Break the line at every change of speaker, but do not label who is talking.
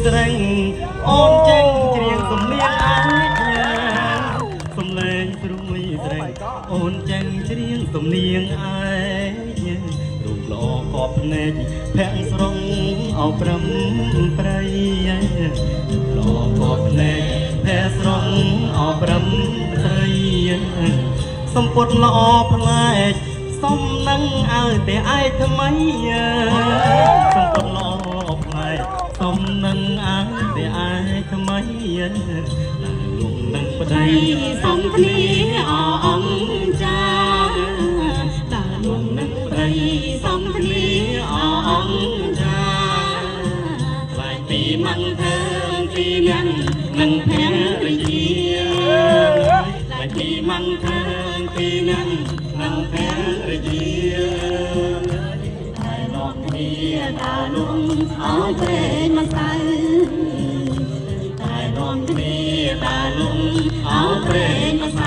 ស្រែងអូនចេញច្រៀងសំនៀងអាយសំឡេងព្រួយស្រែងអូនចេញច្រៀងសំនៀងអាយរូបល្អកប់ភ្នែកភាំងស្រងអោប្រំប្រៃល្អកប់ភ្នែកភាំងស្រងអោប្រំប្រៃសំពត់ល្អផ្លែកសំនឹងឲ្យតែឯងថ្មីសំពត់ល្អផ្លែកសំនឹងឲ្យតែឯងថ្មីលងនឹងប្តីសំគ្នាអអង្គចាតាលងនឹងប្តីសំគ្នាអអង្គចាខ្លាយពីមង្ឃើពីអ្នកនឹងភរិយាខ្លាយពីមង្ឃើពីអ្នកនឹងភរិយាតែលងគ្នាតាលងឲ្យព្រេងមកទៅតែលងគ្នាតាលងឲ្យព្រេងមក